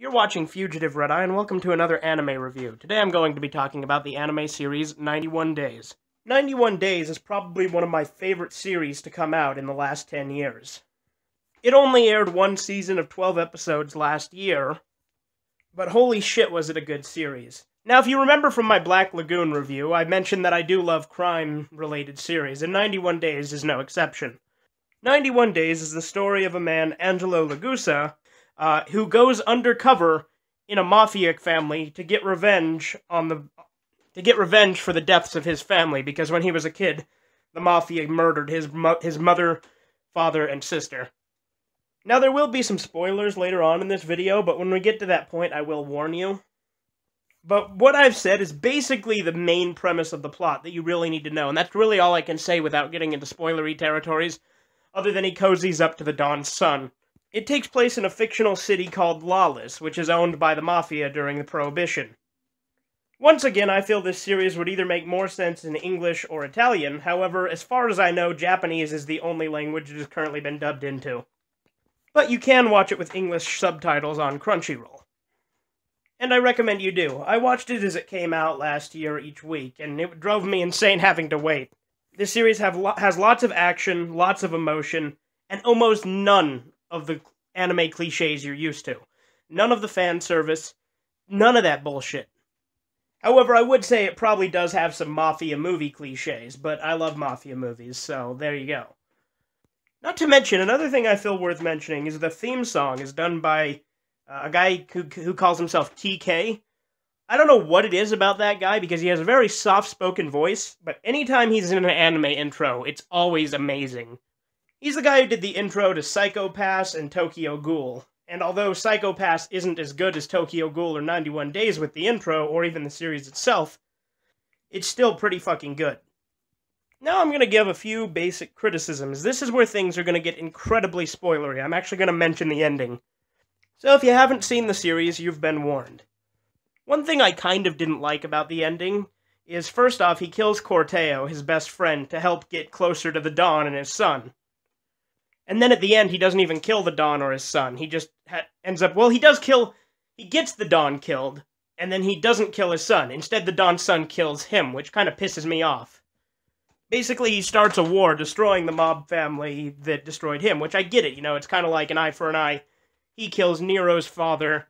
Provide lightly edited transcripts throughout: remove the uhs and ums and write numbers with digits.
You're watching Fugitive Red Eye, and welcome to another anime review. Today I'm going to be talking about the anime series 91 Days. 91 Days is probably one of my favorite series to come out in the last 10 years. It only aired one season of 12 episodes last year, but holy shit was it a good series. Now, if you remember from my Black Lagoon review, I mentioned that I do love crime-related series, and 91 Days is no exception. 91 Days is the story of a man, Angelo Lagusa, who goes undercover in a mafia family to get revenge for the deaths of his family, because when he was a kid, the mafia murdered his mother, father, and sister. Now, there will be some spoilers later on in this video, but when we get to that point, I will warn you. But what I've said is basically the main premise of the plot that you really need to know, and that's really all I can say without getting into spoilery territories, other than he cozies up to the Don's son. It takes place in a fictional city called Lawless, which is owned by the Mafia during the Prohibition. Once again, I feel this series would either make more sense in English or Italian. However, as far as I know, Japanese is the only language it has currently been dubbed into. But you can watch it with English subtitles on Crunchyroll. And I recommend you do. I watched it as it came out last year each week, and it drove me insane having to wait. This series has lots of action, lots of emotion, and almost none of the anime cliches you're used to. None of the fan service, none of that bullshit. However, I would say it probably does have some mafia movie cliches, but I love mafia movies, so there you go. Not to mention, another thing I feel worth mentioning is the theme song is done by a guy who calls himself TK. I don't know what it is about that guy, because he has a very soft-spoken voice, but anytime he's in an anime intro, it's always amazing. He's the guy who did the intro to Psycho Pass and Tokyo Ghoul, and although Psycho Pass isn't as good as Tokyo Ghoul or 91 Days with the intro, or even the series itself, it's still pretty fucking good. Now I'm going to give a few basic criticisms. This is where things are going to get incredibly spoilery. I'm actually going to mention the ending. So if you haven't seen the series, you've been warned. One thing I kind of didn't like about the ending is, first off, he kills Corteo, his best friend, to help get closer to the Don and his son. And then at the end, he doesn't even kill the Don or his son. He just ends up... Well, he gets the Don killed, and then he doesn't kill his son. Instead, the Don's son kills him, which kind of pisses me off. Basically, he starts a war destroying the mob family that destroyed him, which I get it, you know, it's kind of like an eye for an eye. He kills Nero's father,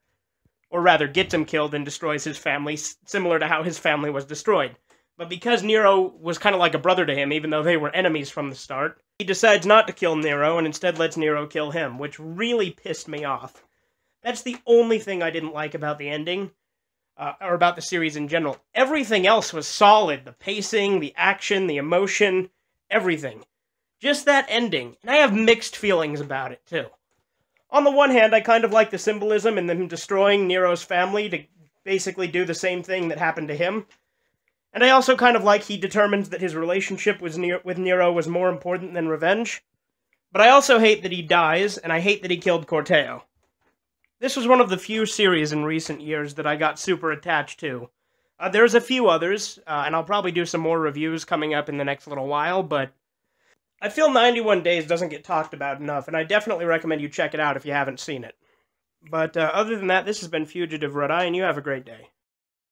or rather gets him killed and destroys his family, similar to how his family was destroyed. But because Nero was kind of like a brother to him, even though they were enemies from the start, he decides not to kill Nero and instead lets Nero kill him, which really pissed me off. That's the only thing I didn't like about the ending, or about the series in general. Everything else was solid. The pacing, the action, the emotion, everything. Just that ending. And I have mixed feelings about it, too. On the one hand, I kind of like the symbolism in them destroying Nero's family to basically do the same thing that happened to him. And I also kind of like he determines that his relationship with Nero was more important than revenge. But I also hate that he dies, and I hate that he killed Corteo. This was one of the few series in recent years that I got super attached to. There's a few others, and I'll probably do some more reviews coming up in the next little while, but I feel 91 Days doesn't get talked about enough, and I definitely recommend you check it out if you haven't seen it. But other than that, this has been Fugitive Red Eye, and you have a great day.